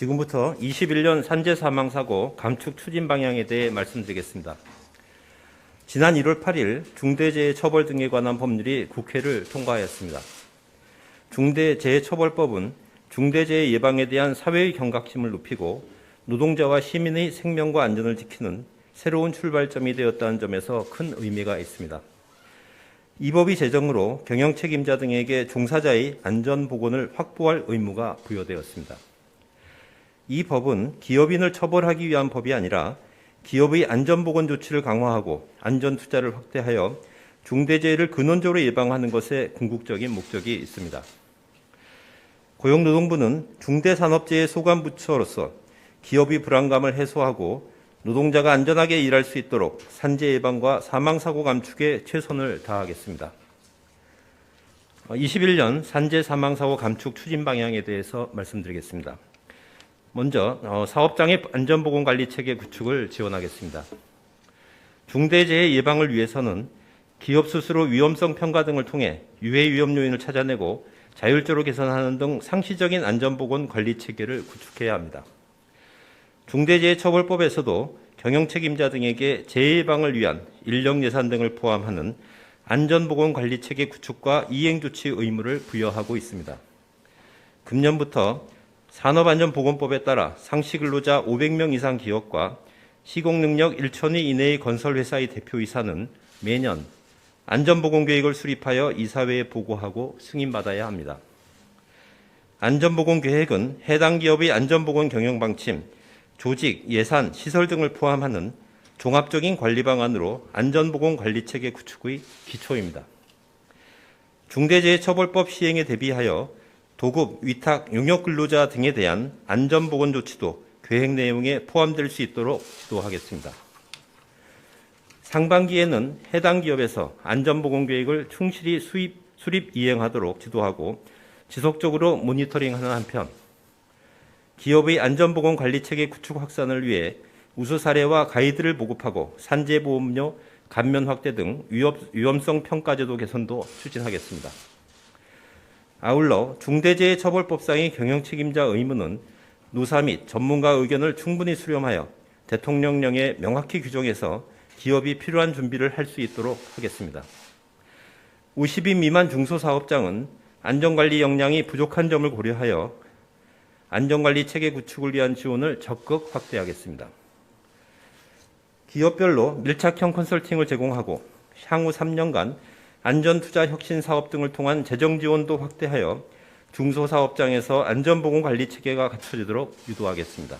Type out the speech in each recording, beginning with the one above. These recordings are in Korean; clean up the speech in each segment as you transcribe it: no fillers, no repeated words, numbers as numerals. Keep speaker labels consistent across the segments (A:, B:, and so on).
A: 지금부터 21년 산재 사망 사고 감축 추진 방향에 대해 말씀드리겠습니다. 지난 1월 8일 중대재해처벌 등에 관한 법률이 국회를 통과하였습니다. 중대재해처벌법은 중대재해 예방에 대한 사회의 경각심을 높이고 노동자와 시민의 생명과 안전을 지키는 새로운 출발점이 되었다는 점에서 큰 의미가 있습니다. 이 법이 제정으로 경영책임자 등에게 종사자의 안전보건을 확보할 의무가 부여되었습니다. 이 법은 기업인을 처벌하기 위한 법이 아니라 기업의 안전보건 조치를 강화하고 안전투자를 확대하여 중대재해를 근원적으로 예방하는 것에 궁극적인 목적이 있습니다. 고용노동부는 중대산업재해 소관부처로서 기업의 불안감을 해소하고 노동자가 안전하게 일할 수 있도록 산재 예방과 사망사고 감축에 최선을 다하겠습니다. 21년 산재 사망사고 감축 추진 방향에 대해서 말씀드리겠습니다. 먼저 사업장의 안전보건관리체계 구축을 지원하겠습니다. 중대재해 예방을 위해서는 기업 스스로 위험성 평가 등을 통해 유해 위험 요인을 찾아내고 자율적으로 개선하는 등 상시적인 안전보건 관리체계를 구축해야 합니다. 중대재해처벌법에서도 경영책임자 등에게 재해 예방을 위한 인력 예산 등을 포함하는 안전보건관리체계 구축과 이행조치 의무를 부여하고 있습니다. 금년부터 산업안전보건법에 따라 상시근로자 500명 이상 기업과 시공능력 1,000위 이내의 건설회사의 대표이사는 매년 안전보건계획을 수립하여 이사회에 보고하고 승인받아야 합니다. 안전보건계획은 해당 기업의 안전보건 경영방침, 조직, 예산, 시설 등을 포함하는 종합적인 관리 방안으로 안전보건관리체계 구축의 기초입니다. 중대재해처벌법 시행에 대비하여 도급, 위탁, 용역 근로자 등에 대한 안전보건 조치도 계획 내용에 포함될 수 있도록 지도하겠습니다. 상반기에는 해당 기업에서 안전보건 계획을 충실히 수립 이행하도록 지도하고 지속적으로 모니터링하는 한편 기업의 안전보건 관리체계 구축 확산을 위해 우수 사례와 가이드를 보급하고 산재보험료 감면 확대 등 위험성 평가제도 개선도 추진하겠습니다. 아울러 중대재해처벌법상의 경영책임자 의무는 노사 및 전문가 의견을 충분히 수렴하여 대통령령에 명확히 규정해서 기업이 필요한 준비를 할 수 있도록 하겠습니다. 50인 미만 중소사업장은 안전관리 역량이 부족한 점을 고려하여 안전관리 체계 구축을 위한 지원을 적극 확대하겠습니다. 기업별로 밀착형 컨설팅을 제공하고 향후 3년간 안전투자 혁신 사업 등을 통한 재정 지원도 확대하여 중소사업장에서 안전보건관리 체계가 갖춰지도록 유도하겠습니다.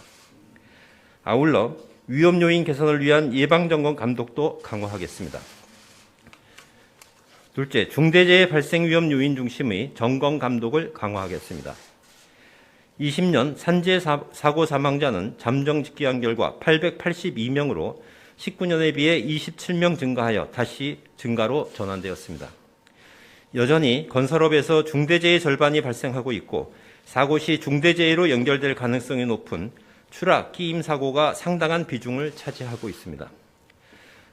A: 아울러 위험 요인 개선을 위한 예방점검 감독도 강화하겠습니다. 둘째, 중대재해 발생 위험 요인 중심의 점검 감독을 강화하겠습니다. 20년 산재 사고 사망자는 잠정 집계한 결과 882명으로 19년에 비해 27명 증가하여 다시 증가로 전환되었습니다. 여전히 건설업에서 중대재해 절반이 발생하고 있고 사고 시 중대재해로 연결될 가능성이 높은 추락, 끼임 사고가 상당한 비중을 차지하고 있습니다.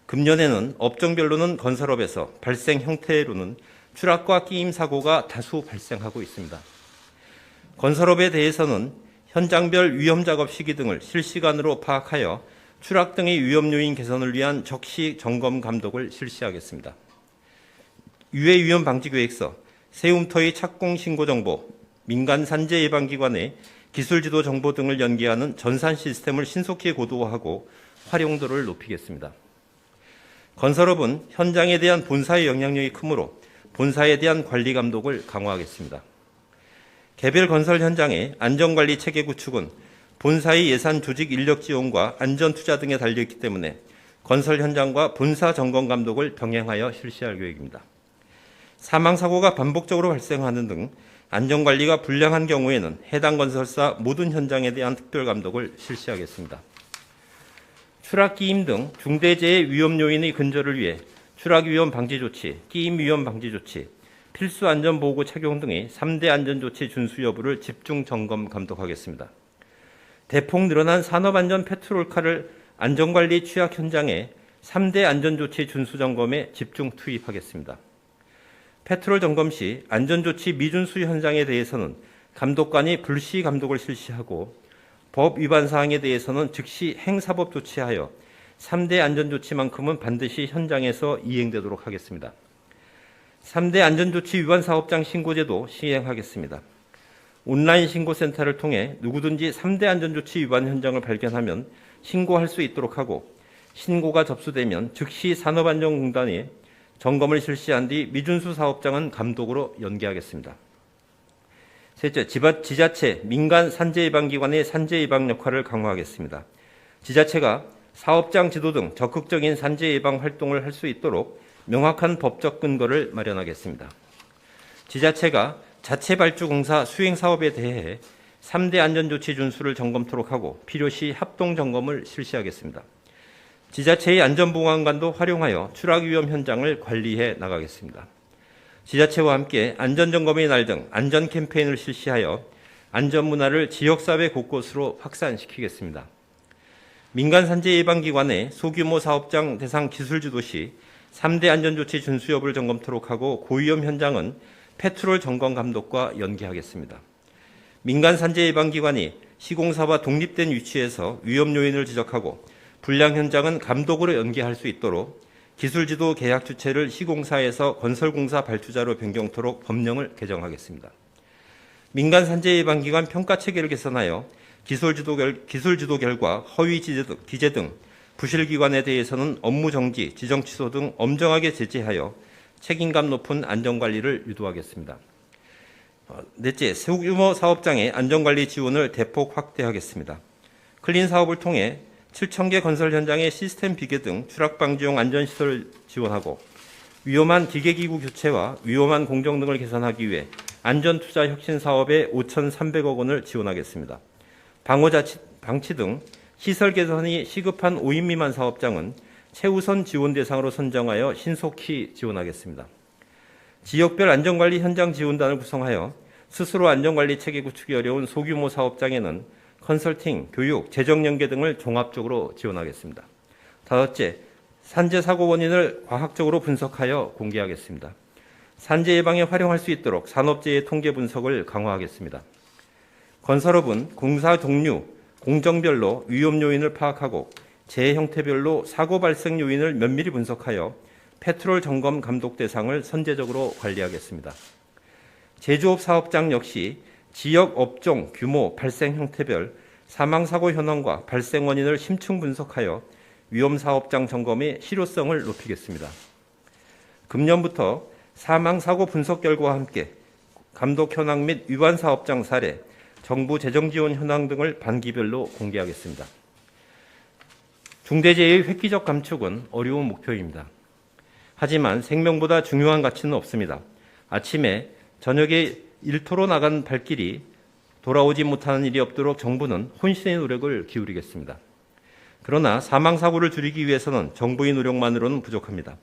A: 금년에는 업종별로는 건설업에서 발생 형태로는 추락과 끼임 사고가 다수 발생하고 있습니다. 건설업에 대해서는 현장별 위험 작업 시기 등을 실시간으로 파악하여 추락 등의 위험 요인 개선을 위한 적시 점검 감독을 실시하겠습니다. 유해 위험 방지 계획서, 세움터의 착공 신고 정보, 민간 산재 예방기관의 기술 지도 정보 등을 연계하는 전산 시스템을 신속히 고도화하고 활용도를 높이겠습니다. 건설업은 현장에 대한 본사의 영향력이 크므로 본사에 대한 관리 감독을 강화하겠습니다. 개별 건설 현장의 안전관리 체계 구축은 본사의 예산 조직 인력 지원과 안전투자 등에 달려있기 때문에 건설 현장과 본사 점검 감독을 병행하여 실시할 계획입니다. 사망사고가 반복적으로 발생하는 등 안전관리가 불량한 경우에는 해당 건설사 모든 현장에 대한 특별감독을 실시하겠습니다. 추락, 끼임 등 중대재해 위험 요인의 근절을 위해 추락 위험 방지 조치, 끼임 위험 방지 조치, 필수 안전보호구 착용 등의 3대 안전조치 준수 여부를 집중 점검 감독하겠습니다. 대폭 늘어난 산업안전 페트롤카를 안전관리 취약 현장에 3대 안전조치 준수 점검에 집중 투입하겠습니다. 페트롤 점검 시 안전조치 미준수 현장에 대해서는 감독관이 불시 감독을 실시하고 법 위반 사항에 대해서는 즉시 행사법 조치하여 3대 안전조치만큼은 반드시 현장에서 이행되도록 하겠습니다. 3대 안전조치 위반 사업장 신고제도 시행하겠습니다. 온라인 신고센터를 통해 누구든지 3대 안전조치 위반 현장을 발견하면 신고할 수 있도록 하고, 신고가 접수되면 즉시 산업안전공단에 점검을 실시한 뒤 미준수 사업장은 감독으로 연계하겠습니다. 셋째, 지자체, 민간 산재예방기관의 산재예방 역할을 강화하겠습니다. 지자체가 사업장 지도 등 적극적인 산재예방 활동을 할 수 있도록 명확한 법적 근거를 마련하겠습니다. 지자체가 자체발주공사 수행사업에 대해 3대 안전조치 준수를 점검토록 하고 필요시 합동점검을 실시하겠습니다. 지자체의 안전보안관도 활용하여 추락위험 현장을 관리해 나가겠습니다. 지자체와 함께 안전점검의 날 등 안전 캠페인을 실시하여 안전문화를 지역사회 곳곳으로 확산시키겠습니다. 민간 산재예방기관의 소규모 사업장 대상 기술지도 시 3대 안전조치 준수 여부를 점검토록 하고 고위험 현장은 페트롤 점검 감독과 연계하겠습니다. 민간 산재예방기관이 시공사와 독립된 위치에서 위험 요인을 지적하고 불량 현장은 감독으로 연계할 수 있도록 기술지도 계약 주체를 시공사에서 건설공사 발주자로 변경토록 법령을 개정하겠습니다. 민간 산재예방기관 평가체계를 개선하여 기술지도 결과 허위 기재 등 부실기관에 대해서는 업무 정지, 지정 취소 등 엄정하게 제재하여 책임감 높은 안전관리를 유도하겠습니다. 넷째, 소규모 사업장의 안전관리 지원을 대폭 확대하겠습니다. 클린 사업을 통해 7,000개 건설 현장의 시스템 비계 등 추락 방지용 안전시설을 지원하고 위험한 기계기구 교체와 위험한 공정 등을 개선하기 위해 안전투자 혁신 사업에 5,300억 원을 지원하겠습니다. 방치 등 시설 개선이 시급한 5인 미만 사업장은 최우선 지원 대상으로 선정하여 신속히 지원하겠습니다. 지역별 안전관리 현장 지원단을 구성하여 스스로 안전관리 체계 구축이 어려운 소규모 사업장에는 컨설팅, 교육, 재정 연계 등을 종합적으로 지원하겠습니다. 다섯째, 산재 사고 원인을 과학적으로 분석하여 공개하겠습니다. 산재 예방에 활용할 수 있도록 산업재해 통계 분석을 강화하겠습니다. 건설업은 공사 종류, 공정별로 위험 요인을 파악하고 재해 형태별로 사고 발생 요인을 면밀히 분석하여 페트롤 점검 감독 대상을 선제적으로 관리하겠습니다. 제조업 사업장 역시 지역 업종, 규모, 발생 형태별, 사망사고 현황과 발생 원인을 심층 분석하여 위험 사업장 점검의 실효성을 높이겠습니다. 금년부터 사망사고 분석 결과와 함께 감독 현황 및 위반 사업장 사례, 정부 재정 지원 현황 등을 반기별로 공개하겠습니다. 중대재해의 획기적 감축은 어려운 목표입니다. 하지만 생명보다 중요한 가치는 없습니다. 아침에 저녁에 일터로 나간 발길이 돌아오지 못하는 일이 없도록 정부는 혼신의 노력을 기울이겠습니다. 그러나 사망사고를 줄이기 위해서는 정부의 노력만으로는 부족합니다.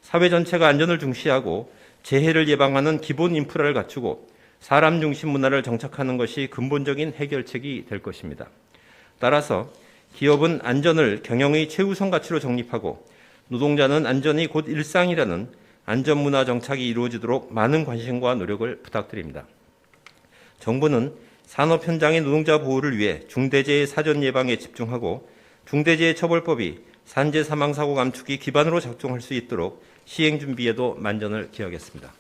A: 사회 전체가 안전을 중시하고 재해를 예방하는 기본 인프라를 갖추고 사람 중심 문화를 정착하는 것이 근본적인 해결책이 될 것입니다. 따라서 기업은 안전을 경영의 최우선 가치로 정립하고 노동자는 안전이 곧 일상이라는 안전문화 정착이 이루어지도록 많은 관심과 노력을 부탁드립니다. 정부는 산업 현장의 노동자 보호를 위해 중대재해 사전 예방에 집중하고 중대재해처벌법이 산재 사망사고 감축이 기반으로 작동할 수 있도록 시행 준비에도 만전을 기하겠습니다.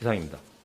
A: 이상입니다.